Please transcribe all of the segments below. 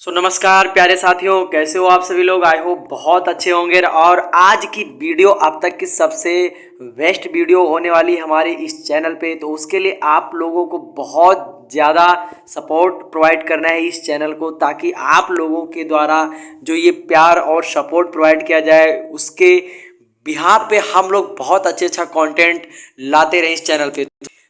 नमस्कार प्यारे साथियों, कैसे हो आप सभी लोग। आई होप बहुत अच्छे होंगे। और आज की वीडियो अब तक की सबसे बेस्ट वीडियो होने वाली हमारे इस चैनल पे, तो उसके लिए आप लोगों को बहुत ज़्यादा सपोर्ट प्रोवाइड करना है इस चैनल को, ताकि आप लोगों के द्वारा जो ये प्यार और सपोर्ट प्रोवाइड किया जाए उसके बिहाफ पे हम लोग बहुत अच्छा कंटेंट लाते रहे इस चैनल पे।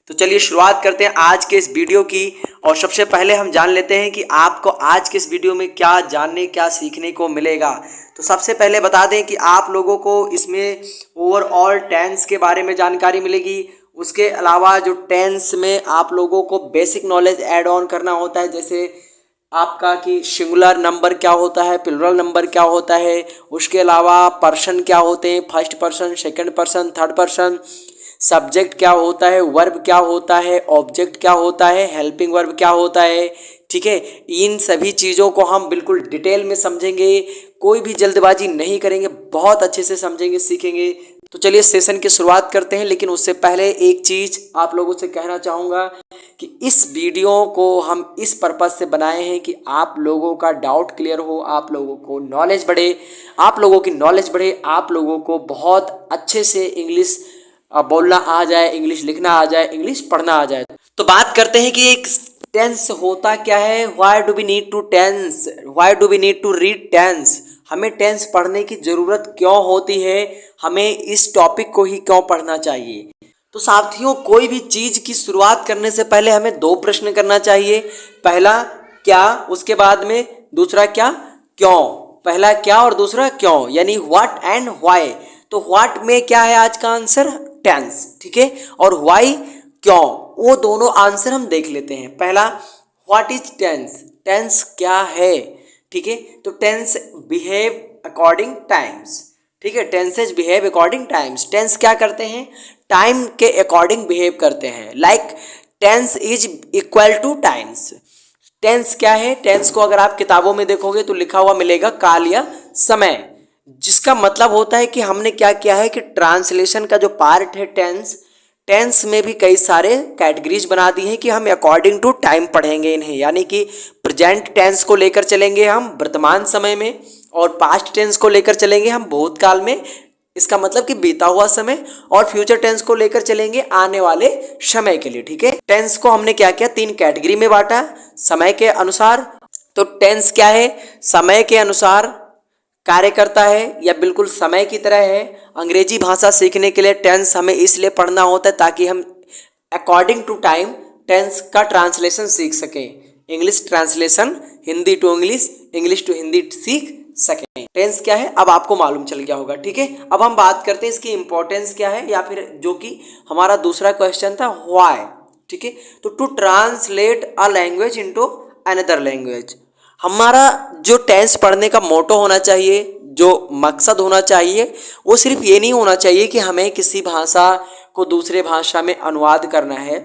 तो चलिए शुरुआत करते हैं आज के इस वीडियो की। और सबसे पहले हम जान लेते हैं कि आपको आज के इस वीडियो में क्या जानने क्या सीखने को मिलेगा। तो सबसे पहले बता दें कि आप लोगों को इसमें ओवरऑल टेंस के बारे में जानकारी मिलेगी। उसके अलावा जो टेंस में आप लोगों को बेसिक नॉलेज ऐड ऑन करना होता है, जैसे आपका कि सिंगुलर नंबर क्या होता है, प्लुरल नंबर क्या होता है, उसके अलावा पर्सन क्या होते हैं, first person, second person, third person, subject क्या होता है, वर्ब क्या होता है, ऑब्जेक्ट क्या होता है, हेल्पिंग वर्ब क्या होता है। ठीक है, इन सभी चीज़ों को हम बिल्कुल डिटेल में समझेंगे, कोई भी जल्दबाजी नहीं करेंगे, बहुत अच्छे से समझेंगे सीखेंगे। तो चलिए सेशन की शुरुआत करते हैं। लेकिन उससे पहले एक चीज़ आप लोगों से कहना चाहूँगा कि इस वीडियो को हम इस पर्पज़ से बनाए हैं कि आप लोगों का डाउट क्लियर हो, आप लोगों को नॉलेज बढ़े, आप लोगों की नॉलेज बढ़े, आप लोगों को बहुत अच्छे से इंग्लिश बोलना आ जाए, इंग्लिश लिखना आ जाए, इंग्लिश पढ़ना आ जाए। तो बात करते हैं कि एक टेंस होता क्या है। Why do we need to tense, why do we need to read tense, हमें टेंस पढ़ने की ज़रूरत क्यों होती है, हमें इस टॉपिक को ही क्यों पढ़ना चाहिए। तो साथियों, कोई भी चीज़ की शुरुआत करने से पहले हमें दो प्रश्न करना चाहिए। पहला क्या, उसके बाद में दूसरा क्या, क्यों। पहला क्या और दूसरा क्यों, यानी व्हाट एंड व्हाई। तो व्हाट में क्या है आज का आंसर, टेंस। ठीक है, और व्हाई क्यों, वो दोनों आंसर हम देख लेते हैं। पहला व्हाट इज टेंस, टेंस क्या है। ठीक है, तो टेंस बिहेव अकॉर्डिंग टाइम्स। ठीक है, tenses behave according times, tense क्या करते हैं, टाइम के अकॉर्डिंग बिहेव करते हैं। Like tense is equal to times. Tense क्या है, टेंस को अगर आप किताबों में देखोगे तो लिखा हुआ मिलेगा काल या समय, जिसका मतलब होता है कि हमने क्या किया है कि ट्रांसलेशन का जो पार्ट है टेंस, टेंस में भी कई सारे कैटेगरीज बना दी हैं कि हम अकॉर्डिंग टू टाइम पढ़ेंगे इन्हें। यानी कि प्रेजेंट टेंस को लेकर चलेंगे हम वर्तमान समय में, और पास्ट टेंस को लेकर चलेंगे हम भूतकाल में, इसका मतलब कि बीता हुआ समय, और फ्यूचर टेंस को लेकर चलेंगे आने वाले समय के लिए। ठीक है, टेंस को हमने क्या किया, तीन कैटेगरी में बांटा समय के अनुसार। तो टेंस क्या है, समय के अनुसार कार्य करता है या बिल्कुल समय की तरह है। अंग्रेजी भाषा सीखने के लिए टेंस हमें इसलिए पढ़ना होता है ताकि हम अकॉर्डिंग टू टाइम टेंस का ट्रांसलेशन सीख सकें। English translation, Hindi to English, English to Hindi सीख सकें। टेंस क्या है अब आपको मालूम चल गया होगा। ठीक है, अब हम बात करते हैं इसकी इंपॉर्टेंस क्या है, या फिर जो कि हमारा दूसरा क्वेश्चन था व्हाई। ठीक है, तो to translate a language into another language, हमारा जो टेंस पढ़ने का मोटो होना चाहिए, जो मकसद होना चाहिए, वो सिर्फ ये नहीं होना चाहिए कि हमें किसी भाषा को दूसरे भाषा में अनुवाद करना है।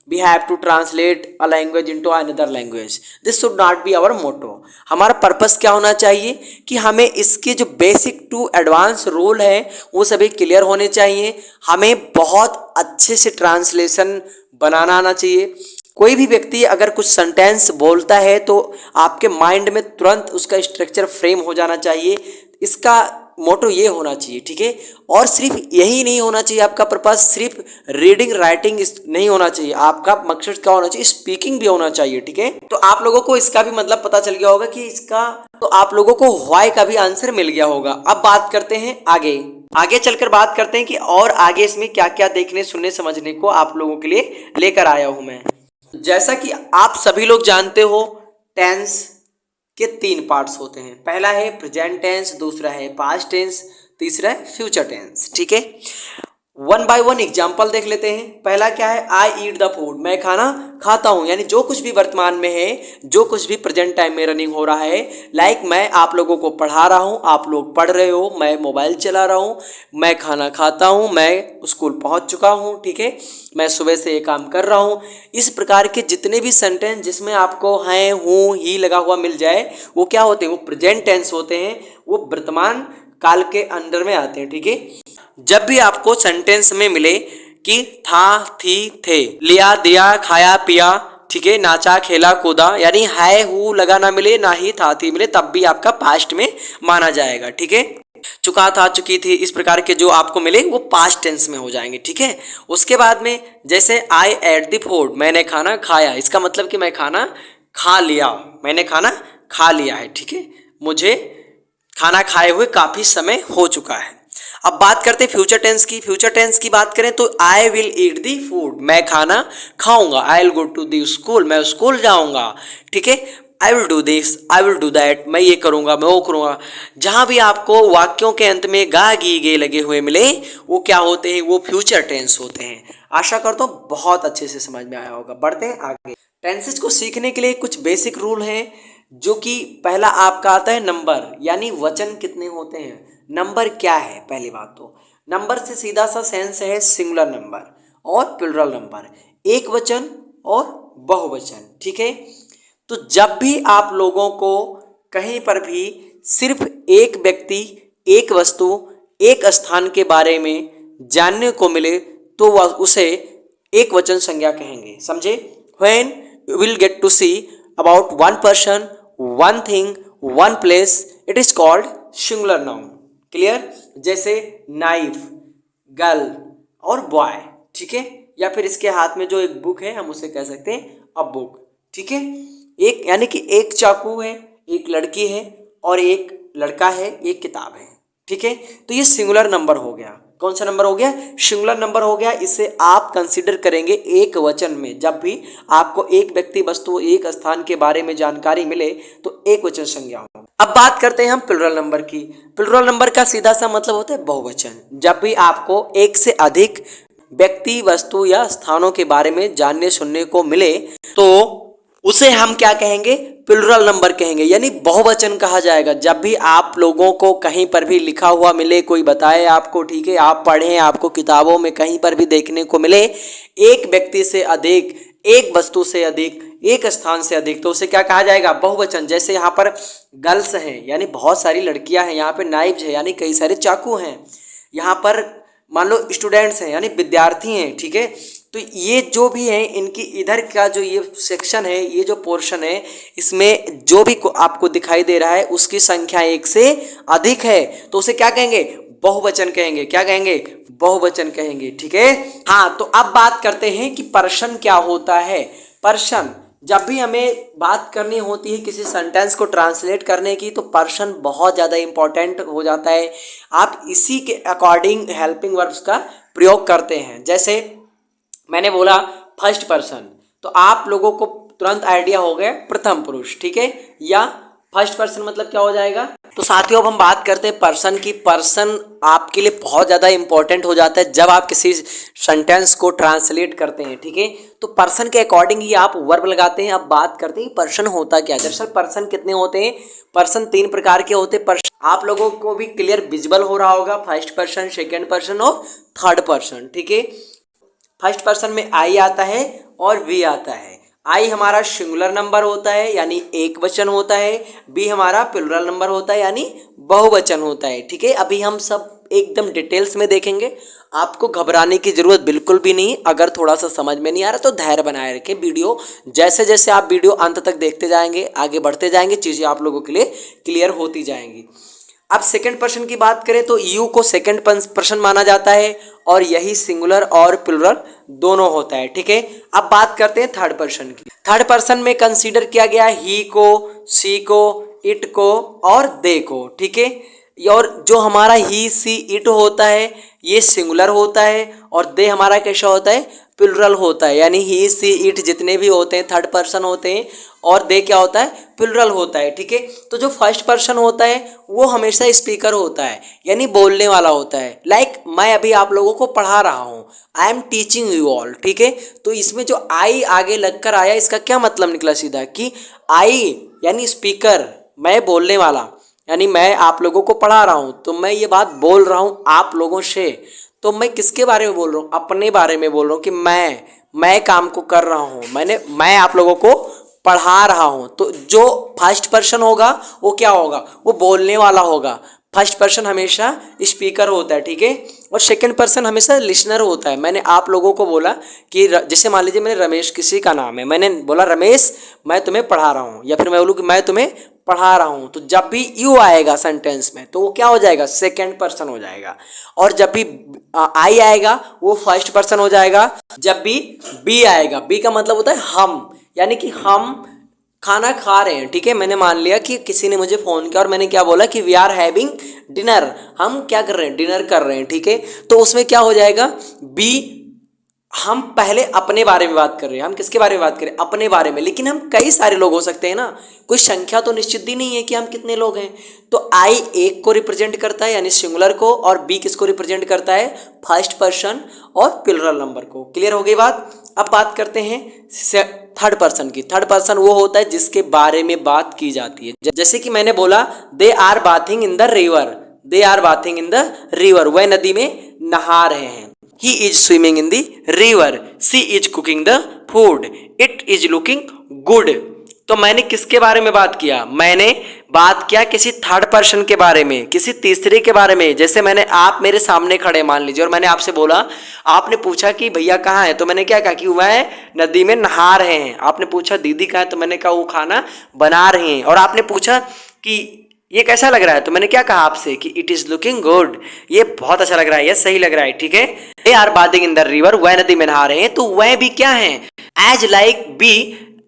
We have to translate a language into another language, this should not be our motto. हमारा पर्पस क्या होना चाहिए कि हमें इसके जो बेसिक टू एडवांस रूल है वो सभी क्लियर होने चाहिए। हमें बहुत अच्छे से ट्रांसलेशन बनाना आना चाहिए। कोई भी व्यक्ति अगर कुछ सेंटेंस बोलता है तो आपके माइंड में तुरंत उसका स्ट्रक्चर फ्रेम हो जाना चाहिए, इसका मोटो ये होना चाहिए। ठीक है, और सिर्फ यही नहीं होना चाहिए आपका पर्पस, सिर्फ रीडिंग राइटिंग नहीं होना चाहिए, आपका मकसद क्या होना चाहिए, स्पीकिंग भी होना चाहिए। ठीक है, तो आप लोगों को इसका भी मतलब पता चल गया होगा कि इसका, तो आप लोगों को व्हाई का भी आंसर मिल गया होगा। अब बात करते हैं आगे, आगे चलकर बात करते हैं कि और आगे इसमें क्या क्या देखने सुनने समझने को आप लोगों के लिए लेकर आया हूं मैं। जैसा कि आप सभी लोग जानते हो, टेंस के तीन पार्ट्स होते हैं। पहला है प्रेजेंट टेंस, दूसरा है पास्ट टेंस, तीसरा है फ्यूचर टेंस। ठीक है, वन बाय वन एग्जाम्पल देख लेते हैं। पहला क्या है, आई ईट द फूड, मैं खाना खाता हूँ, यानी जो कुछ भी वर्तमान में है, जो कुछ भी प्रेजेंट टाइम में रनिंग हो रहा है। लाइक मैं आप लोगों को पढ़ा रहा हूँ, आप लोग पढ़ रहे हो, मैं मोबाइल चला रहा हूँ, मैं खाना खाता हूँ, मैं स्कूल पहुँच चुका हूँ। ठीक है, मैं सुबह से ये काम कर रहा हूँ। इस प्रकार के जितने भी सेंटेंस जिसमें आपको हैं, हूँ, ही लगा हुआ मिल जाए, वो क्या होते हैं, वो प्रेजेंट टेंस होते हैं, वो वर्तमान काल के अंडर में आते हैं। ठीक है, जब भी आपको सेंटेंस में मिले कि था, थी, थे, लिया, दिया, खाया, पिया, ठीक है, नाचा खेला कूदा, यानी है हु लगा ना मिले ना ही था थी मिले तब भी आपका पास्ट में माना जाएगा। ठीक है, चुका था चुकी थी इस प्रकार के जो आपको मिले वो पास्ट टेंस में हो जाएंगे। ठीक है, उसके बाद में जैसे आई एट द फूड, मैंने खाना खाया, इसका मतलब कि मैं खाना खा लिया, मैंने खाना खा लिया है। ठीक है, मुझे खाना खाए हुए काफ़ी समय हो चुका है। अब बात करते हैं फ्यूचर टेंस की। फ्यूचर टेंस की बात करें तो I will eat the food, मैं खाना खाऊंगा। I will go to the school, मैं स्कूल जाऊंगा। ठीक है, I will do this, I will do that, मैं ये करूंगा, मैं वो करूंगा। जहां भी आपको वाक्यों के अंत में गा गी गे लगे हुए मिले वो क्या होते हैं, वो फ्यूचर टेंस होते हैं। आशा करता हूँ बहुत अच्छे से समझ में आया होगा। बढ़ते हैं आगे। टेंसेज को सीखने के लिए कुछ बेसिक रूल हैं, जो कि पहला आपका आता है नंबर, यानी वचन कितने होते हैं। नंबर क्या है, पहली बात तो नंबर से सीधा सा सेंस है सिंगुलर नंबर और प्लुरल नंबर, एक वचन और बहुवचन। ठीक है, तो जब भी आप लोगों को कहीं पर भी सिर्फ एक व्यक्ति, एक वस्तु, एक स्थान के बारे में जानने को मिले तो वह उसे एक वचन संज्ञा कहेंगे। समझे? When you will get to see about one person, one thing, one place, it is called singular noun. Clear? जैसे नाइफ, गर्ल और बॉय। ठीक है, या फिर इसके हाथ में जो एक बुक है हम उसे कह सकते हैं अ बुक। ठीक है, एक यानी कि एक चाकू है, एक लड़की है और एक लड़का है, एक किताब है। ठीक है, तो ये सिंगुलर नंबर हो गया। कौन सा नंबर हो गया? सिंगुलर नंबर हो गया। इसे आप कंसीडर करेंगे एक वचन में। जब भी आपको एक व्यक्ति, वस्तु, एक स्थान के बारे में जानकारी मिले तो एक वचन संज्ञा हो। अब बात करते हैं हम प्लुरल नंबर की। प्लुरल नंबर का सीधा सा मतलब होता है बहुवचन। जब भी आपको एक से अधिक व्यक्ति, वस्तु या स्थानों के बारे में जानने सुनने को मिले तो उसे हम क्या कहेंगे? प्लुरल नंबर कहेंगे, यानी बहुवचन कहा जाएगा। जब भी आप लोगों को कहीं पर भी लिखा हुआ मिले, कोई बताए आपको, ठीक है, आप पढ़ें, आपको किताबों में कहीं पर भी देखने को मिले एक व्यक्ति से अधिक, एक वस्तु से अधिक, एक स्थान से अधिक, तो उसे क्या कहा जाएगा? बहुवचन। जैसे यहाँ पर गर्ल्स हैं यानी बहुत सारी लड़कियां हैं, यहाँ पे नाइफ्स है यानी कई सारे चाकू हैं, यहाँ पर मान लो स्टूडेंट्स हैं यानी विद्यार्थी हैं। ठीक है, तो ये जो भी है इनकी इधर का जो ये सेक्शन है, ये जो पोर्शन है, इसमें जो भी आपको दिखाई दे रहा है उसकी संख्या एक से अधिक है तो उसे क्या कहेंगे? बहुवचन कहेंगे। क्या कहेंगे? बहुवचन कहेंगे। ठीक है, हाँ, तो अब बात करते हैं कि पर्सन क्या होता है। पर्सन, जब भी हमें बात करनी होती है किसी सेंटेंस को ट्रांसलेट करने की तो पर्सन बहुत ज़्यादा इंपॉर्टेंट हो जाता है। आप इसी के अकॉर्डिंग हेल्पिंग वर्ब्स का प्रयोग करते हैं। जैसे मैंने बोला फर्स्ट पर्सन, तो आप लोगों को तुरंत आइडिया हो गया प्रथम पुरुष। ठीक है, या फर्स्ट पर्सन मतलब क्या हो जाएगा? तो साथियों अब हम बात करते हैं पर्सन की। पर्सन आपके लिए बहुत ज़्यादा इंपॉर्टेंट हो जाता है जब आप किसी सेंटेंस को ट्रांसलेट करते हैं। ठीक है, तो पर्सन के अकॉर्डिंग ही आप वर्ब लगाते हैं। अब बात करते हैं पर्सन होता क्या। दरअसल पर्सन कितने होते हैं? पर्सन 3 प्रकार के होते हैं। पर्सन आप लोगों को भी क्लियर विजिबल हो रहा होगा, फर्स्ट पर्सन, सेकेंड पर्सन और थर्ड पर्सन। ठीक है, फर्स्ट पर्सन में आई आता है और वी आता है। आई हमारा सिंगुलर नंबर होता है यानी एक वचन होता है, बी हमारा प्लुरल नंबर होता है यानी बहुवचन होता है। ठीक है, अभी हम सब एकदम डिटेल्स में देखेंगे, आपको घबराने की जरूरत बिल्कुल भी नहीं। अगर थोड़ा सा समझ में नहीं आ रहा तो धैर्य बनाए रखें। वीडियो जैसे जैसे आप वीडियो अंत तक देखते जाएंगे, आगे बढ़ते जाएंगे, चीज़ें आप लोगों के लिए क्लियर होती जाएंगी। अब सेकंड पर्सन की बात करें तो यू को सेकंड पर्सन माना जाता है और यही सिंगुलर और प्लुरल दोनों होता है। ठीक है, अब बात करते हैं थर्ड पर्सन की। थर्ड पर्सन में कंसीडर किया गया ही को, सी को, इट को और दे को। ठीक है, और जो हमारा ही, सी, इट होता है ये सिंगुलर होता है और दे हमारा कैसा होता है? प्लुरल होता है। यानी ही, सी, इट जितने भी होते हैं थर्ड पर्सन होते हैं और दे क्या होता है? प्लुरल होता है। ठीक है, तो जो फर्स्ट पर्सन होता है वो हमेशा स्पीकर होता है यानी बोलने वाला होता है। लाइक मैं अभी आप लोगों को पढ़ा रहा हूँ, I am teaching you all. ठीक है, तो इसमें जो आई आगे लगकर आया इसका क्या मतलब निकला सीधा कि आई यानी स्पीकर, मैं बोलने वाला, यानी मैं आप लोगों को पढ़ा रहा हूँ तो मैं ये बात बोल रहा हूँ आप लोगों से। तो मैं किसके बारे में बोल रहा हूँ? अपने बारे में बोल रहा हूँ कि मैं काम को कर रहा हूँ, मैं आप लोगों को पढ़ा रहा हूँ। तो जो फर्स्ट पर्सन होगा वो क्या होगा? वो बोलने वाला होगा। फर्स्ट पर्सन हमेशा स्पीकर होता है। ठीक है, और सेकंड पर्सन हमेशा लिसनर होता है। मैंने आप लोगों को बोला कि जैसे मान लीजिए मैंने रमेश किसी का नाम है, मैंने बोला रमेश मैं तुम्हें पढ़ा रहा हूँ, या फिर मैं बोलूँ कि मैं तुम्हें पढ़ा रहा हूँ, तो जब भी यू आएगा सेंटेंस में तो वो क्या हो जाएगा, सेकंड पर्सन हो जाएगा। और जब भी आई आएगा वो फर्स्ट पर्सन हो जाएगा। जब भी बी आएगा, बी का मतलब होता है हम, यानी कि हम खाना खा रहे हैं, ठीक है। मैंने मान लिया कि किसी ने मुझे फ़ोन किया और मैंने क्या बोला कि वी आर हैविंग डिनर, हम क्या कर रहे हैं, डिनर कर रहे हैं, ठीक है। तो उसमें क्या हो जाएगा, बी, हम पहले अपने बारे में बात कर रहे हैं। हम किसके बारे में बात करें, अपने बारे में, लेकिन हम कई सारे लोग हो सकते हैं ना, कोई संख्या तो निश्चित ही नहीं है कि हम कितने लोग हैं। तो आई एक को रिप्रेजेंट करता है यानी सिंगुलर को, और बी किसको रिप्रेजेंट करता है, फर्स्ट पर्सन और प्लुरल नंबर को। क्लियर हो गई बात। अब बात करते हैं थर्ड पर्सन की। थर्ड पर्सन वो होता है जिसके बारे में बात की जाती है। जैसे कि मैंने बोला they are bathing in the river, they are bathing in the river, वह नदी में नहा रहे हैं। He is swimming in the river. She is cooking the food. It is looking good. तो मैंने किसके बारे में बात किया, मैंने बात किया किसी थर्ड पर्सन के बारे में, किसी तीसरे के बारे में। जैसे मैंने, आप मेरे सामने खड़े मान लीजिए और मैंने आपसे बोला, आपने पूछा कि भैया कहाँ है, तो मैंने क्या कहा कि वह नदी में नहा रहे हैं। आपने पूछा दीदी कहाँ है, तो मैंने कहा वो खाना बना रहे हैं। और आपने पूछा कि ये कैसा लग रहा है, तो मैंने क्या कहा आपसे कि इट इज लुकिंग गुड, ये बहुत अच्छा लग रहा है, ये सही लग रहा है, ठीक है। They are bathing in the river, वह नदी में नहा रहे हैं, तो वह भी क्या है, एज लाइक बी,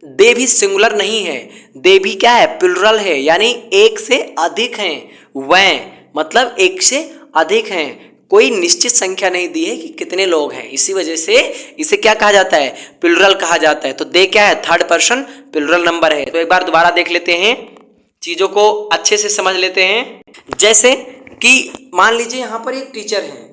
दे भी सिंगुलर नहीं है, दे भी क्या है, प्लुरल है, यानी एक से अधिक हैं। वह मतलब एक से अधिक हैं, कोई निश्चित संख्या नहीं दी है कि कितने लोग हैं, इसी वजह से इसे क्या कहा जाता है, प्लुरल कहा जाता है। तो दे क्या है, थर्ड पर्सन प्लुरल नंबर है। तो एक बार दोबारा देख लेते हैं, चीजों को अच्छे से समझ लेते हैं। जैसे कि मान लीजिए यहाँ पर एक टीचर है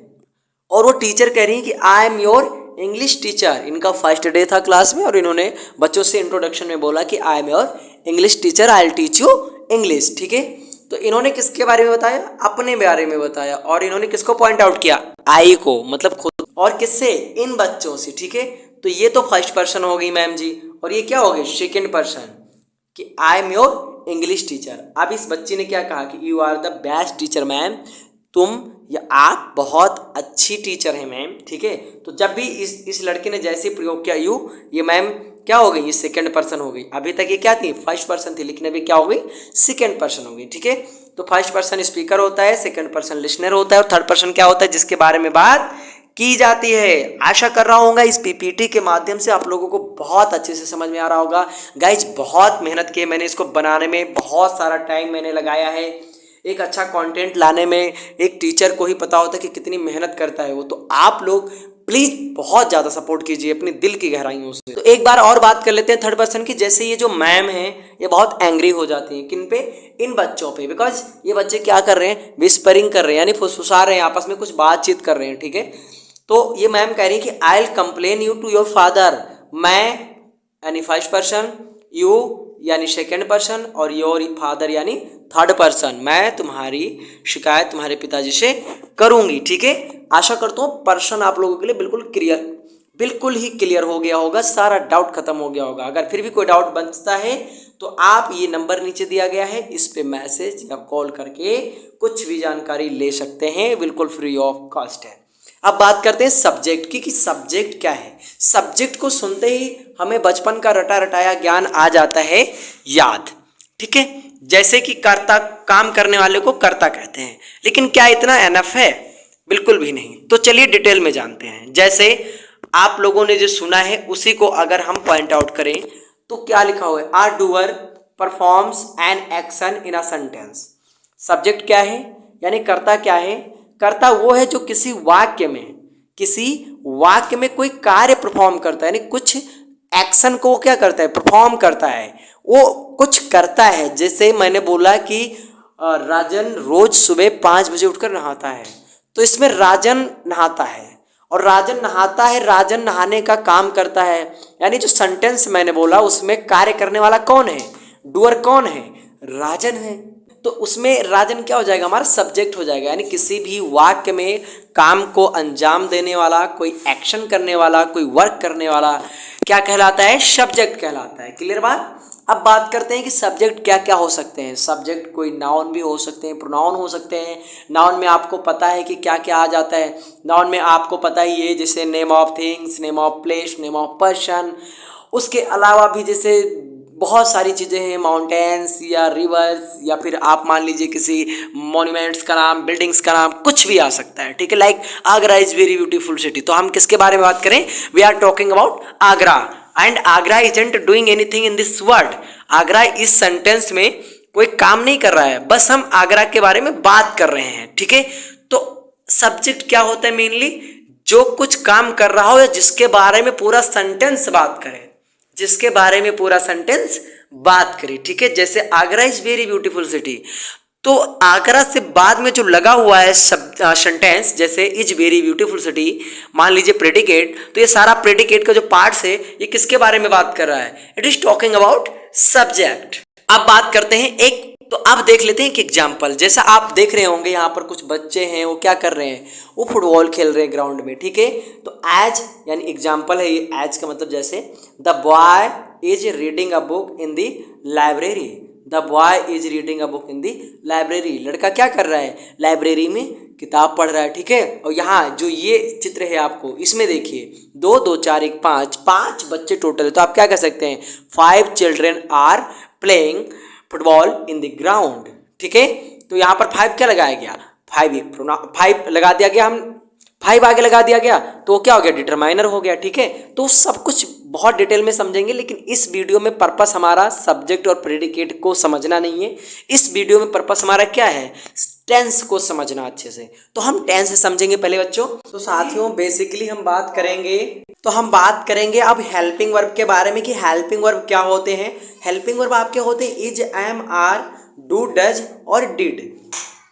और वो टीचर कह रही है कि I am your English teacher. इनका फर्स्ट डे था क्लास में और इन्होंने बच्चों से इंट्रोडक्शन में बोला कि I am your English teacher, I will teach you English, ठीक है। तो इन्होंने किसके बारे में बताया, अपने बारे में बताया। और इन्होंने किसको पॉइंट आउट किया, आई को, मतलब खुद। और किससे, इन बच्चों से, ठीक है। तो ये तो फर्स्ट पर्सन हो गई मैम जी, और ये क्या हो गई, सेकेंड पर्सन, कि I am your English teacher. अब इस बच्ची ने क्या कहा कि you are the best teacher ma'am, तुम या आप बहुत अच्छी टीचर हैं मैम, ठीक है। तो जब भी इस लड़के ने जैसे प्रयोग किया यू, ये मैम क्या हो गई, ये सेकंड पर्सन हो गई। अभी तक ये क्या थी, फर्स्ट पर्सन थी, लेकिन अभी क्या हो गई, सेकंड पर्सन हो गई, ठीक है। तो फर्स्ट पर्सन स्पीकर होता है, सेकंड पर्सन लिसनर होता है, और थर्ड पर्सन क्या होता है, जिसके बारे में बात की जाती है। आशा कर रहा हूँ इस पीपीटी के माध्यम से आप लोगों को बहुत अच्छे से समझ में आ रहा होगा। गाइज बहुत मेहनत की है मैंने इसको बनाने में, बहुत सारा टाइम मैंने लगाया है। एक अच्छा कंटेंट लाने में एक टीचर को ही पता होता है कि कितनी मेहनत करता है वो। तो आप लोग प्लीज़ बहुत ज़्यादा सपोर्ट कीजिए अपने दिल की गहराइयों से। तो एक बार और बात कर लेते हैं थर्ड पर्सन की। जैसे ये जो मैम है ये बहुत एंग्री हो जाती हैं, किन पे, इन बच्चों पे, बिकॉज ये बच्चे क्या कर रहे हैं, विस्परिंग कर रहे हैं, यानी फुसफुसा रहे हैं, आपस में कुछ बातचीत कर रहे हैं, ठीक है। तो ये मैम कह रही है कि I will complain you to your father. मैं यानी फर्स्ट पर्सन, यू यानी सेकेंड पर्सन, और योर फादर यानी थर्ड पर्सन, मैं तुम्हारी शिकायत तुम्हारे पिताजी से करूंगी, ठीक है। आशा करता हूँ पर्सन आप लोगों के लिए बिल्कुल ही क्लियर हो गया होगा, सारा डाउट खत्म हो गया होगा। अगर फिर भी कोई डाउट बनता है तो आप ये नंबर नीचे दिया गया है, इस पे मैसेज या कॉल करके कुछ भी जानकारी ले सकते हैं, बिल्कुल फ्री ऑफ कॉस्ट है। अब बात करते हैं सब्जेक्ट की, कि सब्जेक्ट क्या है। सब्जेक्ट को सुनते ही हमें बचपन का रटा रटाया ज्ञान आ जाता है याद, ठीक है। जैसे कि कर्ता, काम करने वाले को कर्ता कहते हैं, लेकिन क्या इतना एनफ है, बिल्कुल भी नहीं। तो चलिए डिटेल में जानते हैं। जैसे आप लोगों ने जो सुना है उसी को अगर हम पॉइंट आउट करें तो क्या लिखा हुआ है, are doer performs an action in a sentence. Subject क्या है, यानी कर्ता क्या है, कर्ता वो है जो किसी वाक्य में कोई कार्य परफॉर्म करता है, यानी कुछ एक्शन को क्या करता है, परफॉर्म करता है, वो कुछ करता है। जैसे मैंने बोला कि राजन रोज सुबह 5 बजे उठकर नहाता है, तो इसमें राजन नहाता है, और राजन नहाता है, राजन नहाने का काम करता है, यानी जो सेंटेंस मैंने बोला उसमें कार्य करने वाला कौन है, डूअर कौन है, राजन है। तो उसमें राजन क्या हो जाएगा, हमारा सब्जेक्ट हो जाएगा। यानी किसी भी वाक्य में काम को अंजाम देने वाला, कोई एक्शन करने वाला, कोई वर्क करने वाला क्या कहलाता है, सब्जेक्ट कहलाता है। क्लियर बात। अब बात करते हैं कि सब्जेक्ट क्या क्या हो सकते हैं। सब्जेक्ट कोई नाउन भी हो सकते हैं, प्रोनाउन हो सकते हैं। नाउन में आपको पता है कि क्या क्या आ जाता है। नाउन में आपको पता ही है जैसे name of things, name of place, name of person. उसके अलावा भी जैसे बहुत सारी चीज़ें हैं, माउंटेन्स या रिवर्स, या फिर आप मान लीजिए किसी मॉन्यूमेंट्स का नाम, बिल्डिंग्स का नाम, कुछ भी आ सकता है। ठीक है, like Agra is very beautiful city. तो हम किसके बारे में बात करें? We are talking about Agra. And Agra isn't doing anything in this world. Agra इस सेंटेंस में कोई काम नहीं कर रहा है, बस हम आगरा के बारे में बात कर रहे हैं। ठीक है, तो सब्जेक्ट क्या होता है? मेनली जो कुछ काम कर रहा हो या जिसके बारे में पूरा सेंटेंस बात करे, जिसके बारे में पूरा सेंटेंस बात करें। ठीक है, जैसे Agra is very beautiful city, तो आगरा से बाद में जो लगा हुआ है सेंटेंस, जैसे इज वेरी ब्यूटीफुल सिटी, मान लीजिए प्रेडिकेट, तो ये सारा प्रेडिकेट का जो पार्ट्स है ये किसके बारे में बात कर रहा है? It is talking about subject. अब बात करते हैं एक, तो अब देख लेते हैं एक एग्जाम्पल। जैसा आप देख रहे होंगे यहाँ पर कुछ बच्चे हैं, वो क्या कर रहे हैं? वो फुटबॉल खेल रहे हैं ग्राउंड में। ठीक है, तो एज यानी एग्जाम्पल है ये। एज का मतलब जैसे the boy is reading a book in the library. The boy is reading a book in the library. लड़का क्या कर रहा है? लाइब्रेरी में किताब पढ़ रहा है। ठीक है, और यहाँ जो ये चित्र है आपको, इसमें देखिए 2 2 4 1 5 5 बच्चे टोटल है। तो आप क्या कह सकते हैं? 5 children are playing football in the ground. ठीक है, तो यहाँ पर 5 क्या लगाया गया? 5 लगा दिया गया, हम 5 आगे लगा दिया गया, तो क्या हो गया? डिटरमाइनर हो गया। ठीक है, तो सब कुछ बहुत डिटेल में समझेंगे, लेकिन इस वीडियो में पर्पस हमारा सब्जेक्ट और प्रेडिकेट को समझना नहीं है। इस वीडियो में पर्पस हमारा क्या है? टेंस को समझना अच्छे से। तो हम टेंस से समझेंगे पहले बच्चों। तो साथियों बेसिकली हम बात करेंगे अब हेल्पिंग वर्ब के बारे में कि हेल्पिंग वर्ब क्या होते हैं। हेल्पिंग वर्ब आपके होते हैं is, am, are, do, does और डिड।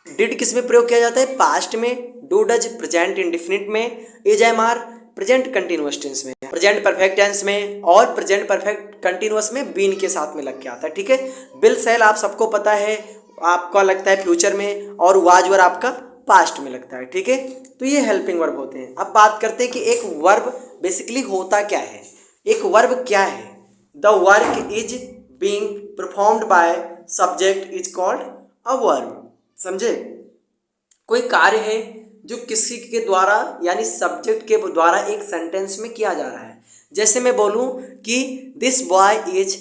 डिड किस में प्रयोग किया जाता है? पास्ट में। डू डज प्रेजेंट इंडेफिनिट में। Is, am, are present continuous tense में, प्रेजेंट परफेक्ट टेंस में, और प्रेजेंट परफेक्ट कंटिन्यूअस में बीन के साथ में लग के आता है। ठीक है, बिल सेल आप सबको पता है, आपका लगता है फ्यूचर में, और वाज वर आपका पास्ट में लगता है। ठीक है, तो ये हेल्पिंग वर्ब होते हैं। अब बात करते हैं कि एक वर्ब बेसिकली होता क्या है। एक वर्ब क्या है? The work is being performed by subject is called a verb. समझे? कोई कार्य है जो किसी के द्वारा यानी सब्जेक्ट के द्वारा एक सेंटेंस में किया जा रहा है। जैसे मैं बोलूं कि this boy is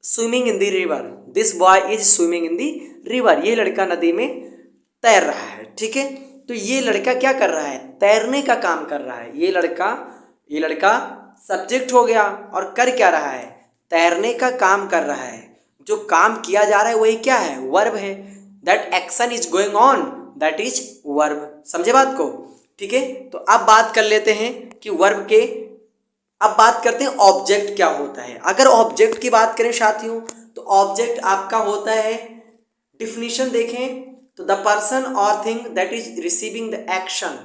swimming in the river. This boy is swimming in the river. ये लड़का नदी में तैर रहा है। ठीक है, तो ये लड़का क्या कर रहा है? तैरने का काम कर रहा है। ये लड़का सब्जेक्ट हो गया और कर क्या रहा है? तैरने का काम कर रहा है। जो काम किया जा रहा है वही क्या है? वर्ब है। That action is going on, that is verb. समझे बात को? ठीक है, तो अब बात कर लेते हैं कि वर्ब के, अब बात करते हैं ऑब्जेक्ट क्या होता है। अगर ऑब्जेक्ट की बात करें साथियों, तो ऑब्जेक्ट आपका होता है, डिफिनीशन देखें तो द पर्सन और thing that is receiving the action.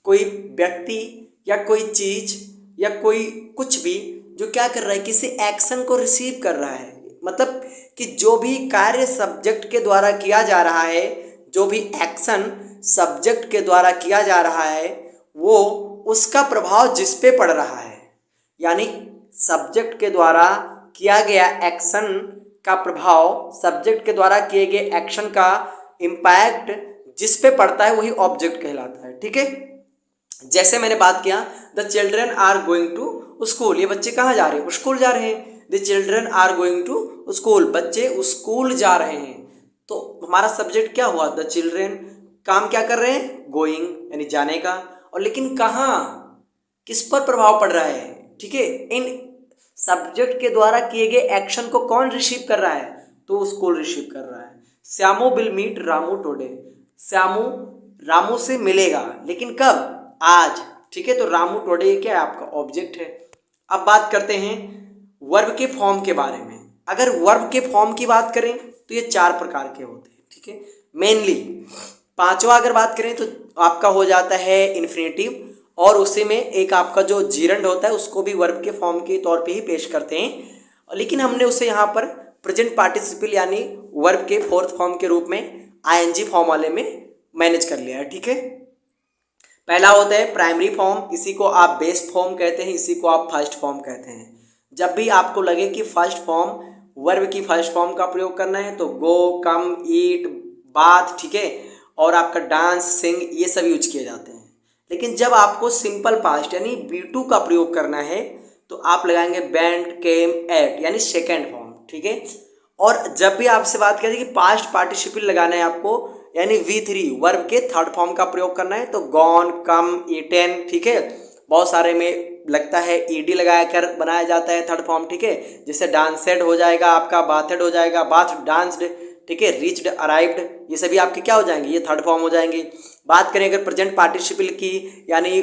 कोई व्यक्ति या कोई चीज या कोई कुछ भी जो क्या कर रहा है? किसी एक्शन को रिसीव कर रहा है। मतलब कि जो भी कार्य सब्जेक्ट के द्वारा किया जा रहा है, जो भी एक्शन सब्जेक्ट के द्वारा किया जा रहा है, वो उसका प्रभाव जिस पे पड़ रहा है, यानी सब्जेक्ट के द्वारा किया गया एक्शन का प्रभाव, सब्जेक्ट के द्वारा किए गए एक्शन का इम्पैक्ट जिस पे पड़ता है वही ऑब्जेक्ट कहलाता है। ठीक है, जैसे मैंने बात किया the children are going to school. ये बच्चे कहाँ जा रहे हैं? स्कूल जा रहे हैं। The children are going to school. बच्चे स्कूल जा रहे हैं। तो हमारा सब्जेक्ट क्या हुआ? The children. काम क्या कर रहे हैं? गोइंग यानी जाने का। और लेकिन कहाँ, किस पर प्रभाव पड़ रहा है? ठीक है, इन सब्जेक्ट के द्वारा किए गए एक्शन को कौन रिसीव कर रहा है? तो स्कूल रिसीव कर रहा है। Shyamu will meet Ramu today. Shyamu Ramu से मिलेगा, लेकिन कब? आज। ठीक है, तो रामू टुडे क्या है? आपका ऑब्जेक्ट है। अब बात करते हैं वर्ब के फॉर्म के बारे में। अगर वर्ब के फॉर्म की बात करें तो ये 4 प्रकार के होते हैं। ठीक है, मेनली 5वां अगर बात करें तो आपका हो जाता है इन्फिनेटिव, और उसी में एक आपका जो जीरंड होता है उसको भी वर्ब के फॉर्म के तौर पे ही पेश करते हैं, लेकिन हमने उसे यहाँ पर प्रेजेंट पार्टिसिपल यानी वर्ब के 4th फॉर्म के रूप में आईएनजी फॉर्म वाले में मैनेज कर लिया है। ठीक है, पहला होता है प्राइमरी फॉर्म। इसी को आप बेस फॉर्म कहते हैं, इसी को आप फर्स्ट फॉर्म कहते हैं। जब भी आपको लगे कि फर्स्ट फॉर्म वर्ब की फर्स्ट फॉर्म का प्रयोग करना है तो गो, कम, ईट, बाथ, ठीक है, और आपका डांस, सिंग, ये सब यूज किए जाते हैं। लेकिन जब आपको सिंपल पास्ट यानी B2 का प्रयोग करना है तो आप लगाएंगे वेंट, केम, एट, यानी सेकेंड फॉर्म, ठीक है। और जब भी आपसे बात करें कि पास्ट पार्टिसिपल लगाना है आपको, यानी V3 वर्ब के थर्ड फॉर्म का प्रयोग करना है तो गॉन, कम, ईटेन, ठीक है। बहुत सारे में लगता है ईडी लगाया कर बनाया जाता है थर्ड फॉर्म, ठीक है। जैसे डांसेड हो जाएगा आपका, बाथेड हो जाएगा, बाथ डांस्ड, ठीक है, रीच्ड, अराइव्ड, ये सभी आपके क्या हो जाएंगे, ये थर्ड फॉर्म हो जाएंगे। बात करें अगर प्रेजेंट पार्टिसिपल की यानी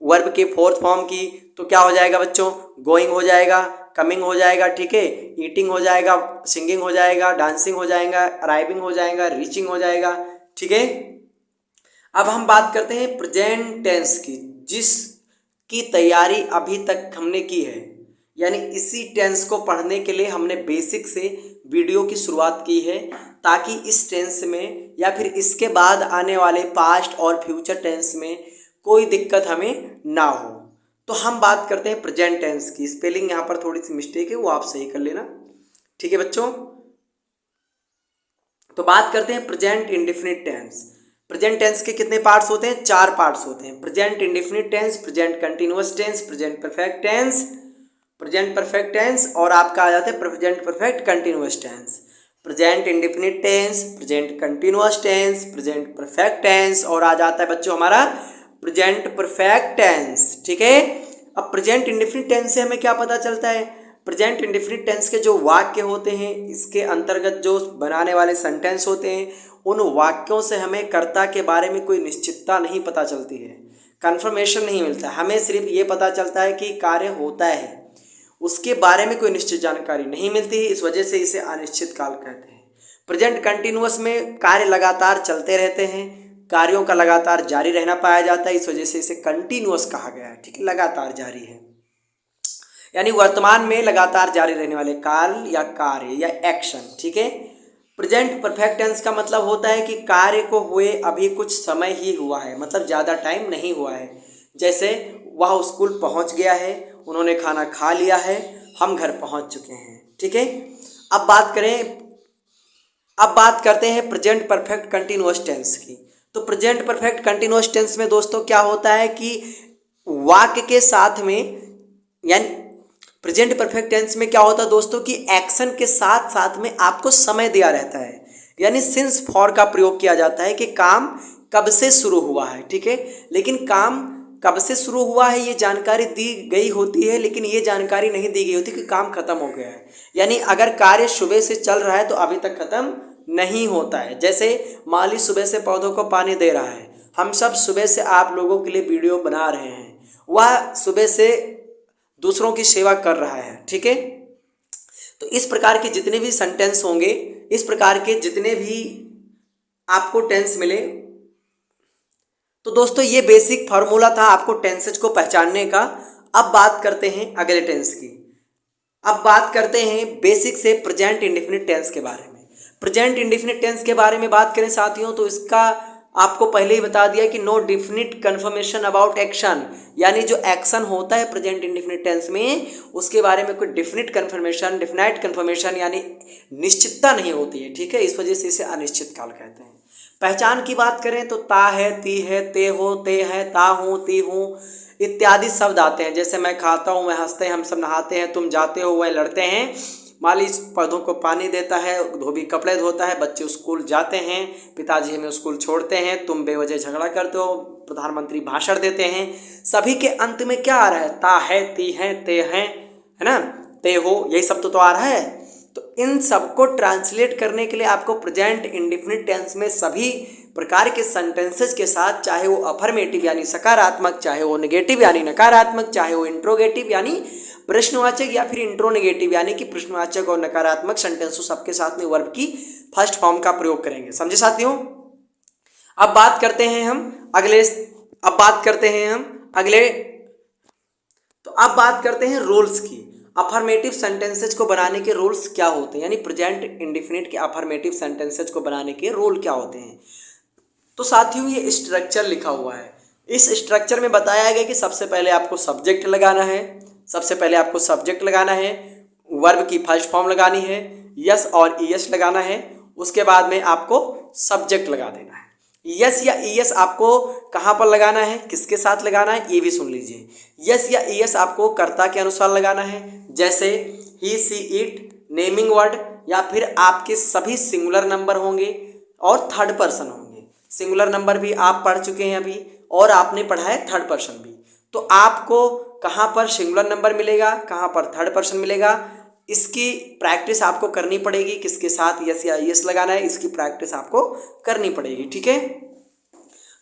वर्ब के फोर्थ फॉर्म की तो क्या हो जाएगा बच्चों, गोइंग हो जाएगा, कमिंग हो जाएगा, ठीक है, ईटिंग हो जाएगा, सिंगिंग हो जाएगा, डांसिंग हो जाएगा, अराइविंग हो जाएगा, रीचिंग हो जाएगा, ठीक है। अब हम बात करते हैं प्रेजेंट टेंस की, जिसकी तैयारी अभी तक हमने की है, यानी इसी टेंस को पढ़ने के लिए हमने बेसिक से वीडियो की शुरुआत की है, ताकि इस टेंस में या फिर इसके बाद आने वाले पास्ट और फ्यूचर टेंस में कोई दिक्कत हमें ना हो। तो हम बात करते हैं प्रेजेंट टेंस की। स्पेलिंग यहाँ पर थोड़ी सी मिस्टेक है, वो आप सही कर लेना, ठीक है बच्चों। तो बात करते हैं present indefinite tense. Present tense के कितने पार्ट्स होते हैं, 4 पार्ट्स होते हैं। Present indefinite tense, present continuous tense, present perfect tense, present perfect tense, और आपका आ जाता है present perfect continuous tense. Present indefinite tense, present continuous tense, present perfect tense, और आ जाता है बच्चों हमारा प्रेजेंट परफेक्ट टेंस, ठीक है। अब प्रेजेंट इंडेफिनिट टेंस से हमें क्या पता चलता है, प्रेजेंट इंडेफिनिट टेंस के जो वाक्य होते हैं, इसके अंतर्गत जो बनाने वाले सेंटेंस होते हैं, उन वाक्यों से हमें कर्ता के बारे में कोई निश्चितता नहीं पता चलती है, कन्फर्मेशन नहीं मिलता। हमें सिर्फ ये पता चलता है कि कार्य होता है, उसके बारे में कोई निश्चित जानकारी नहीं मिलती है, इस वजह से इसे अनिश्चित काल कहते हैं। प्रेजेंट कंटिन्यूअस में कार्य लगातार चलते रहते हैं, कार्यों का लगातार जारी रहना पाया जाता है, इस वजह से इसे कंटिन्यूअस कहा गया है, ठीक है, लगातार जारी है, यानी वर्तमान में लगातार जारी रहने वाले काल या कार्य या एक्शन, ठीक है। प्रेजेंट परफेक्ट टेंस का मतलब होता है कि कार्य को हुए अभी कुछ समय ही हुआ है, मतलब ज़्यादा टाइम नहीं हुआ है। जैसे वह स्कूल पहुंच गया है, उन्होंने खाना खा लिया है, हम घर पहुंच चुके हैं, ठीक है। अब बात करते हैं प्रेजेंट परफेक्ट कंटिन्यूअस टेंस की। तो प्रेजेंट परफेक्ट कंटिन्यूअस टेंस में दोस्तों क्या होता है कि वाक्य के साथ में, यानी प्रेजेंट परफेक्ट टेंस में क्या होता है दोस्तों कि एक्शन के साथ साथ में आपको समय दिया रहता है, यानी सिंस फॉर का प्रयोग किया जाता है कि काम कब से शुरू हुआ है, ठीक है। लेकिन काम कब से शुरू हुआ है ये जानकारी दी गई होती है, लेकिन ये जानकारी नहीं दी गई होती कि काम खत्म हो गया है, यानी अगर कार्य सुबह से चल रहा है तो अभी तक खत्म नहीं होता है। जैसे माली सुबह से पौधों को पानी दे रहा है, हम सब सुबह से आप लोगों के लिए वीडियो बना रहे हैं, वह सुबह से दूसरों की सेवा कर रहा है, ठीक है। तो इस प्रकार के जितने भी सेंटेंस होंगे, इस प्रकार के जितने भी आपको टेंस मिले, तो दोस्तों ये बेसिक फार्मूला था आपको टेंसेज को पहचानने का। अब बात करते हैं अगले टेंस की। अब बात करते हैं बेसिक से प्रेजेंट इंडेफिनिट टेंस के बारे में। प्रेजेंट इंडेफिनिट टेंस के बारे में बात करें साथियों, तो इसका आपको पहले ही बता दिया कि no definite confirmation about action, यानी जो एक्शन होता है प्रेजेंट इंडेफिनिट टेंस में, उसके बारे में कोई डिफिनिट कन्फर्मेशन यानी निश्चितता नहीं होती है, ठीक है। इस वजह से इसे अनिश्चित काल कहते हैं। पहचान की बात करें तो ता है, ती है, ते हो, ते है, ता हूँ, ती हूँ इत्यादि शब्द आते हैं। जैसे मैं खाता हूँ, वह हंसते हैं, हम सब नहाते हैं, तुम जाते हो, वह लड़ते हैं, माली पौधों को पानी देता है, धोबी कपड़े धोता है, बच्चे स्कूल जाते हैं, पिताजी हमें स्कूल छोड़ते हैं, तुम बेवजह झगड़ा करते हो, प्रधानमंत्री भाषण देते हैं। सभी के अंत में क्या आ रहा है, ता है, ती है, ते हैं, है ना, ते हो, यही सब तो आ रहा है। तो इन सबको ट्रांसलेट करने के लिए आपको प्रेजेंट इंडेफिनिट टेंस में सभी प्रकार के सेंटेंसेस के साथ, चाहे वो अफर्मेटिव यानी सकारात्मक, चाहे वो नेगेटिव यानी नकारात्मक, चाहे वो इंट्रोगेटिव यानी प्रश्नवाचक, या फिर इंट्रोनेगेटिव यानी कि प्रश्नवाचक और नकारात्मक सेंटेंस हो, सबके साथ में वर्ब की फर्स्ट फॉर्म का प्रयोग करेंगे। समझे साथियों। अब बात करते हैं हम अगले तो अब बात करते हैं रूल्स की। अफर्मेटिव सेंटेंसेज को बनाने के रूल्स क्या होते हैं, यानी प्रेजेंट इंडेफिनिट के अफर्मेटिव सेंटेंसेज को बनाने के रूल क्या होते हैं। तो साथियों ये स्ट्रक्चर लिखा हुआ है। इस स्ट्रक्चर में बताया गया कि सबसे पहले आपको सब्जेक्ट लगाना है, वर्ब की फर्स्ट फॉर्म लगानी है, यस और ईएस लगाना है, उसके बाद में आपको सब्जेक्ट लगा देना है। यस या ईएस आपको कहाँ पर लगाना है, किसके साथ लगाना है, ये भी सुन लीजिए। यस या ईएस आपको कर्ता के अनुसार लगाना है, जैसे ही, सी, इट, नेमिंग वर्ड, या फिर आपके सभी सिंगुलर नंबर होंगे और थर्ड पर्सन होंगे। सिंगुलर नंबर भी आप पढ़ चुके हैं अभी, और आपने पढ़ा है थर्ड पर्सन भी। तो आपको कहाँ पर सिंगुलर नंबर मिलेगा, कहाँ पर थर्ड पर्सन मिलेगा, इसकी प्रैक्टिस आपको करनी पड़ेगी। किसके साथ यस या ईएस लगाना है, इसकी प्रैक्टिस आपको करनी पड़ेगी, ठीक है।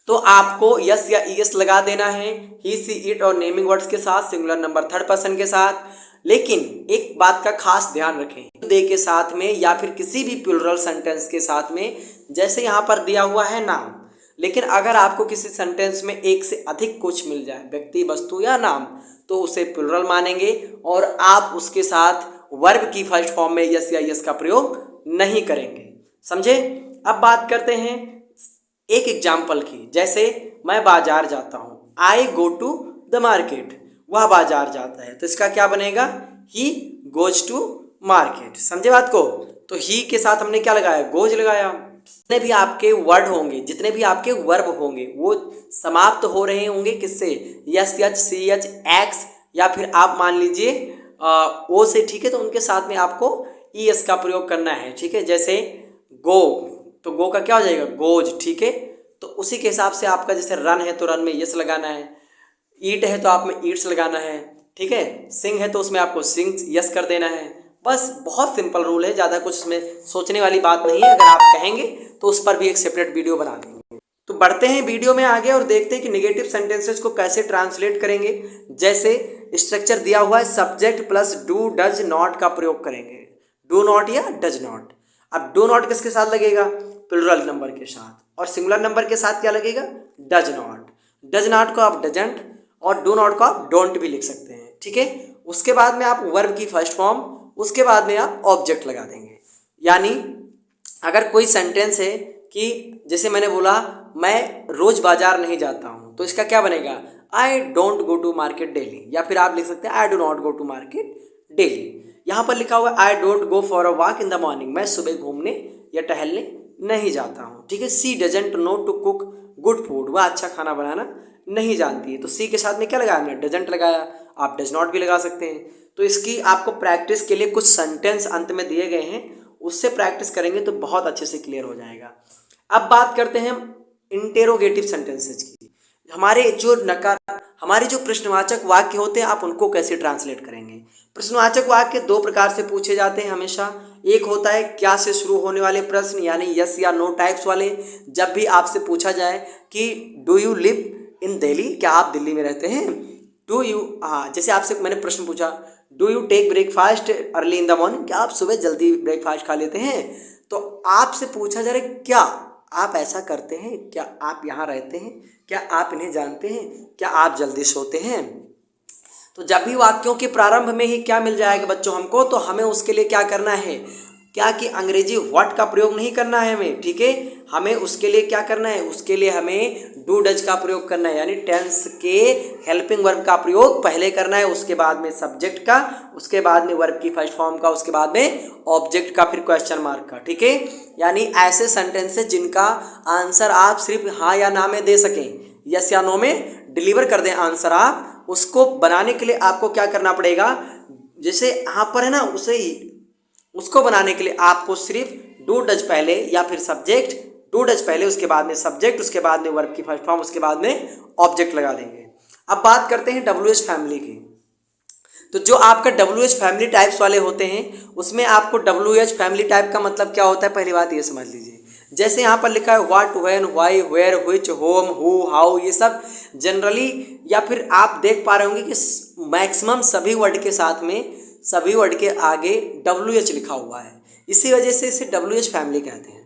तो आपको यस या ईएस लगा देना है ही, सी, इट और नेमिंग वर्ड्स के साथ, सिंगुलर नंबर थर्ड पर्सन के साथ। लेकिन एक बात का खास ध्यान रखें, दे के साथ में या फिर किसी भी प्लुरल सेंटेंस के साथ में, जैसे यहाँ पर दिया हुआ है नाम, लेकिन अगर आपको किसी सेंटेंस में एक से अधिक कुछ मिल जाए, व्यक्ति, वस्तु या नाम, तो उसे प्लुरल मानेंगे और आप उसके साथ वर्ब की फर्स्ट फॉर्म में यस या यस का प्रयोग नहीं करेंगे, समझे। अब बात करते हैं एक एग्जाम्पल की, जैसे मैं बाजार जाता हूँ, आई गो टू द मार्केट, वह बाजार जाता है, तो इसका क्या बनेगा, ही गोज टू मार्केट, समझे बात को। तो ही के साथ हमने क्या लगाया, गोज लगाया। जितने भी आपके वर्ड होंगे, जितने भी आपके वर्ब होंगे, वो समाप्त हो रहे होंगे किससे, यस, एच, सी, एच, एक्स, या फिर आप मान लीजिए ओ से, ठीक है। तो उनके साथ में आपको ई एस का प्रयोग करना है, ठीक है। जैसे गो, तो गो का क्या हो जाएगा, गोज, ठीक है। तो उसी के हिसाब से आपका, जैसे रन है तो रन में यस लगाना है, ईट है तो आप में ईट्स लगाना है, ठीक है। सिंग है तो उसमें आपको सिंग यस कर देना है। बस बहुत सिंपल रूल है, ज़्यादा कुछ इसमें सोचने वाली बात नहीं है। अगर आप कहेंगे तो उस पर भी एक सेपरेट वीडियो बना देंगे। तो बढ़ते हैं वीडियो में आगे और देखते हैं कि नेगेटिव सेंटेंसेस को कैसे ट्रांसलेट करेंगे। जैसे स्ट्रक्चर दिया हुआ है, subject plus do, does, not का प्रयोग करेंगे, डू नॉट या डज नॉट। अब डू नॉट किसके साथ लगेगा, प्लुरल नंबर के साथ, और सिंगुलर नंबर के साथ क्या लगेगा, डज नॉट। डज नॉट को आप डजंट और डू नॉट को आप डोंट भी लिख सकते हैं, ठीक है। उसके बाद में आप वर्ब की फर्स्ट फॉर्म, उसके बाद में आप ऑब्जेक्ट लगा देंगे। यानी अगर कोई सेंटेंस है कि जैसे मैंने बोला मैं रोज बाजार नहीं जाता हूँ, तो इसका क्या बनेगा, I don't go to market daily, या फिर आप लिख सकते हैं I do not go to market daily. यहाँ पर लिखा हुआ है I don't go for a walk in the morning, मैं सुबह घूमने या टहलने नहीं जाता हूँ, ठीक है। She doesn't know to cook good food, वह अच्छा खाना बनाना नहीं जानती है, तो सी के साथ में क्या लगाया हमने, डजंट लगाया। आप डज नॉट भी लगा सकते हैं। तो इसकी आपको प्रैक्टिस के लिए कुछ सेंटेंस अंत में दिए गए हैं, उससे प्रैक्टिस करेंगे तो बहुत अच्छे से क्लियर हो जाएगा। अब बात करते हैं इंटेरोगेटिव सेंटेंसेज की। हमारे जो प्रश्नवाचक वाक्य होते हैं, आप उनको कैसे ट्रांसलेट करेंगे। प्रश्नवाचक वाक्य दो प्रकार से पूछे जाते हैं हमेशा। एक होता है क्या से शुरू होने वाले प्रश्न, यानी यस या नो टाइप्स वाले। जब भी आपसे पूछा जाए कि do you live in Delhi, क्या आप दिल्ली में रहते हैं, डू यू, हाँ, जैसे आपसे मैंने प्रश्न पूछा do you take breakfast early in the morning, क्या आप सुबह जल्दी ब्रेकफास्ट खा लेते हैं। तो आपसे पूछा जा रहा है क्या आप ऐसा करते हैं, क्या आप यहाँ रहते हैं, क्या आप इन्हें जानते हैं, क्या आप जल्दी सोते हैं। तो जब भी वाक्यों के प्रारंभ में ही क्या मिल जाएगा बच्चों हमको, तो हमें उसके लिए क्या करना है, क्या कि अंग्रेजी व्हाट का प्रयोग नहीं करना है हमें, ठीक है। हमें उसके लिए क्या करना है, उसके लिए हमें डू डज का प्रयोग करना है, यानी टेंस के हेल्पिंग वर्ब का प्रयोग पहले करना है, उसके बाद में सब्जेक्ट का, उसके बाद में वर्ब की फर्स्ट फॉर्म का, उसके बाद में ऑब्जेक्ट का, फिर क्वेश्चन मार्क का, ठीक है। यानी ऐसे सेंटेंसेस जिनका आंसर आप सिर्फ हाँ या ना में दे सकें, यस या नो में डिलीवर कर दें आंसर आप, उसको बनाने के लिए आपको क्या करना पड़ेगा, जैसे यहाँ पर है ना, उसको बनाने के लिए आपको सिर्फ डू डज पहले या फिर सब्जेक्ट, डू डज पहले, उसके बाद में सब्जेक्ट, उसके बाद में वर्ब की फर्स्ट फॉर्म, उसके बाद में ऑब्जेक्ट लगा देंगे। अब बात करते हैं WH फैमिली की। तो जो आपका WH फैमिली टाइप्स वाले होते हैं, उसमें आपको WH फैमिली टाइप का मतलब क्या होता है, पहली बात ये समझ लीजिए। जैसे यहाँ पर लिखा है what, when, why, where, which, whom, who, how, ये सब जनरली, या फिर आप देख पा रहे होंगे कि मैक्सिमम सभी वर्ड के साथ में, सभी वर्ड के आगे WH लिखा हुआ है, इसी वजह से इसे WH फैमिली कहते हैं।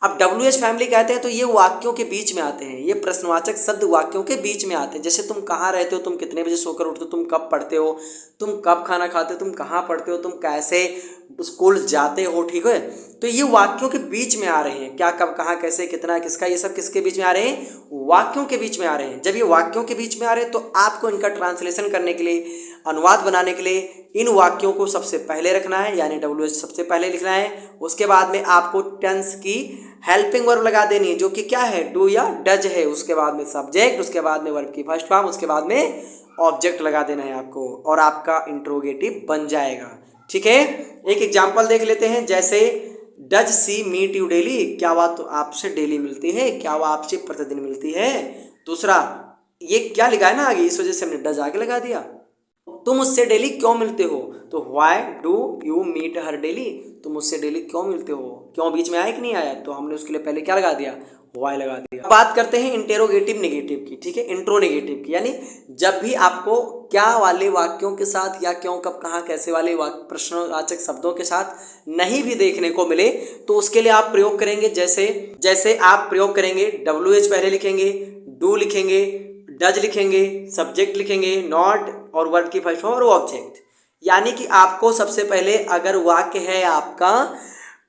अब WH फैमिली कहते हैं तो ये वाक्यों के बीच में आते हैं, ये प्रश्नवाचक शब्द वाक्यों के बीच में आते हैं। जैसे तुम कहाँ रहते हो, तुम कितने बजे सोकर उठते हो, तुम कब पढ़ते हो, तुम कब खाना खाते हो, तुम कहाँ पढ़ते हो, तुम कैसे स्कूल जाते हो, ठीक है। तो ये वाक्यों के बीच में आ रहे हैं, क्या, कब, कहाँ, कैसे, कितना, किसका, ये सब किसके बीच में आ रहे हैं? वाक्यों के बीच में आ रहे हैं। जब ये वाक्यों के बीच में आ रहे हैं तो आपको इनका ट्रांसलेशन करने के लिए, अनुवाद बनाने के लिए इन वाक्यों को सबसे पहले रखना है, यानी WH सबसे पहले लिखना है। उसके बाद में आपको टेंस की हेल्पिंग वर्ब लगा देनी है, जो कि क्या है? डू या डज है। उसके बाद में सब्जेक्ट, उसके बाद में वर्ब की फर्स्ट फॉर्म, उसके बाद में ऑब्जेक्ट लगा देना है आपको, और आपका इंट्रोगेटिव बन जाएगा, ठीक है। एक एग्जाम्पल देख लेते हैं, जैसे does she meet you daily, क्या वह तो आपसे डेली मिलती है? क्या वह आपसे प्रतिदिन मिलती है? दूसरा, ये क्या लिखा है ना आगे, इस वजह से हमने डज आगे लगा दिया। तुम उससे डेली क्यों मिलते हो? तो why do you meet her daily, तुम उससे डेली क्यों मिलते हो? क्यों बीच में आया कि नहीं आया? तो हमने उसके लिए पहले क्या लगा दिया? व्हाई लगा दिया। बात करते हैं इंटेरोगेटिव नेगेटिव की, ठीक है, इंट्रोनेगेटिव की, यानी जब भी आपको क्या वाले वाक्यों के साथ या क्यों, कब, कहाँ, कैसे वाले प्रश्नवाचक शब्दों के साथ नहीं भी देखने को मिले, तो उसके लिए आप प्रयोग करेंगे। जैसे आप प्रयोग करेंगे, WH पहले लिखेंगे, डू लिखेंगे, डज लिखेंगे, सब्जेक्ट लिखेंगे, नॉट और वर्ब की फर्स्ट फॉर्म और ऑब्जेक्ट। यानी कि आपको सबसे पहले अगर वाक्य है आपका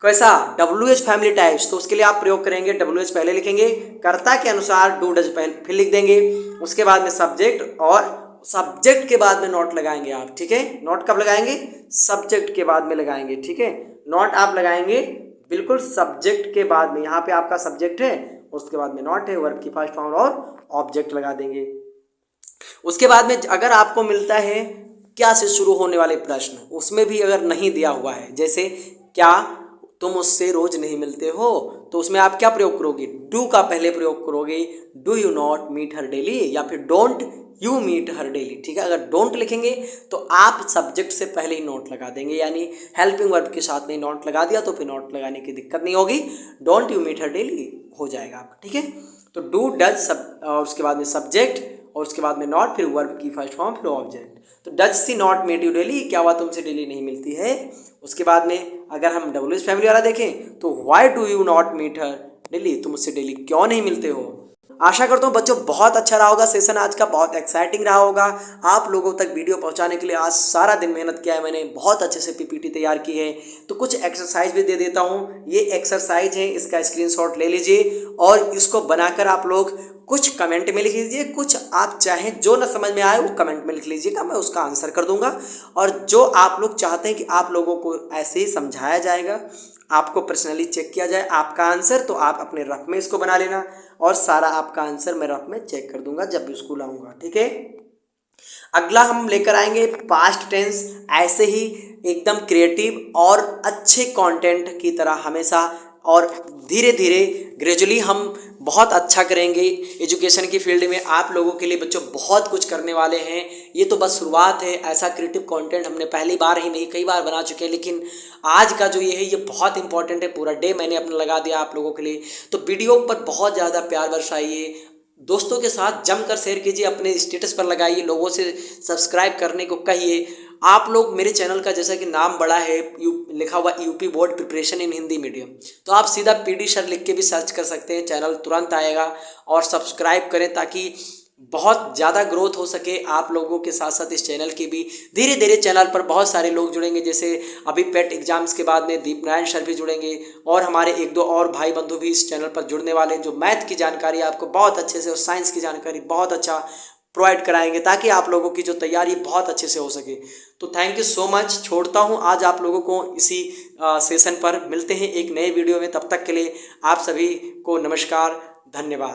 कैसा? WH फैमिली टाइप्स, तो उसके लिए आप प्रयोग करेंगे, WH पहले लिखेंगे, कर्ता के अनुसार डू डज पहले फिर लिख देंगे, उसके बाद में सब्जेक्ट, और सब्जेक्ट के बाद में नॉट लगाएंगे आप, ठीक है। नॉट कब लगाएंगे? सब्जेक्ट के बाद में लगाएंगे, ठीक है। नॉट आप लगाएंगे बिल्कुल सब्जेक्ट के बाद में, यहाँ पे आपका सब्जेक्ट है, उसके बाद में नॉट है, वर्ब की फर्स्ट फॉर्म और ऑब्जेक्ट लगा देंगे। उसके बाद में अगर आपको मिलता है क्या से शुरू होने वाले प्रश्न, उसमें भी अगर नहीं दिया हुआ है, जैसे क्या तुम उससे रोज नहीं मिलते हो, तो उसमें आप क्या प्रयोग करोगे? डू का पहले प्रयोग करोगे, do you not meet her daily, या फिर don't you meet her daily, ठीक है। अगर डोंट लिखेंगे तो आप सब्जेक्ट से पहले ही नॉट लगा देंगे, यानी हेल्पिंग वर्ब के साथ में नॉट लगा दिया तो फिर नॉट लगाने की दिक्कत नहीं होगी, don't you meet her daily हो जाएगा आपका, ठीक है। तो डू डज सब, और उसके बाद में सब्जेक्ट, और उसके बाद में नॉट, फिर वर्ब की फर्स्ट फॉर्म, फिर ऑब्जेक्ट। तो does she not meet you daily, क्या हुआ तुमसे डेली नहीं मिलती है? उसके बाद में अगर हम WH फैमिली वाला देखें तो why do you not meet her daily, तुम उससे डेली क्यों नहीं मिलते हो? आशा करता हूँ बच्चों बहुत अच्छा रहा होगा सेशन आज का, बहुत एक्साइटिंग रहा होगा। आप लोगों तक वीडियो पहुंचाने के लिए आज सारा दिन मेहनत किया है मैंने, बहुत अच्छे से PPT तैयार की है। तो कुछ एक्सरसाइज भी दे देता हूँ, ये एक्सरसाइज है, इसका स्क्रीनशॉट ले लीजिए और इसको बनाकर आप लोग कुछ कमेंट में लिख लीजिए, कुछ आप चाहें जो ना समझ में आए वो कमेंट में लिख लीजिएगा, मैं उसका आंसर कर दूंगा। और जो आप लोग चाहते हैं कि आप लोगों को ऐसे ही समझाया जाएगा, आपको पर्सनली चेक किया जाए आपका आंसर, तो आप अपने रफ में इसको बना लेना, और सारा आपका आंसर मैं रफ में चेक कर दूंगा जब भी स्कूल आऊँगा, ठीक है। अगला हम लेकर आएंगे पास्ट टेंस, ऐसे ही एकदम क्रिएटिव और अच्छे कंटेंट की तरह हमेशा, और धीरे धीरे ग्रेजुअली हम बहुत अच्छा करेंगे एजुकेशन की फील्ड में। आप लोगों के लिए बच्चों बहुत कुछ करने वाले हैं, ये तो बस शुरुआत है। ऐसा क्रिएटिव कंटेंट हमने पहली बार ही नहीं कई बार बना चुके हैं, लेकिन आज का जो ये है ये बहुत इंपॉर्टेंट है। पूरा डे मैंने अपना लगा दिया आप लोगों के लिए, तो वीडियो पर बहुत ज़्यादा प्यार बरसाइए, दोस्तों के साथ जमकर शेयर कीजिए, अपने स्टेटस पर लगाइए, लोगों से सब्सक्राइब करने को कहिए। आप लोग मेरे चैनल का जैसा कि नाम बड़ा है, लिखा हुआ UP board preparation in Hindi medium, तो आप सीधा PD सर लिख के भी सर्च कर सकते हैं, चैनल तुरंत आएगा। और सब्सक्राइब करें ताकि बहुत ज़्यादा ग्रोथ हो सके आप लोगों के साथ साथ इस चैनल की भी। धीरे धीरे चैनल पर बहुत सारे लोग जुड़ेंगे, जैसे अभी पेट एग्जाम्स के बाद में दीप नारायण सर भी जुड़ेंगे, और हमारे 1-2 और भाई बंधु भी इस चैनल पर जुड़ने वाले हैं, जो मैथ की जानकारी आपको बहुत अच्छे से और साइंस की जानकारी बहुत अच्छा प्रोवाइड कराएंगे, ताकि आप लोगों की जो तैयारी बहुत अच्छे से हो सके। तो थैंक यू सो मच, छोड़ता हूँ आज आप लोगों को इसी सेशन पर। मिलते हैं एक नए वीडियो में, तब तक के लिए आप सभी को नमस्कार, धन्यवाद।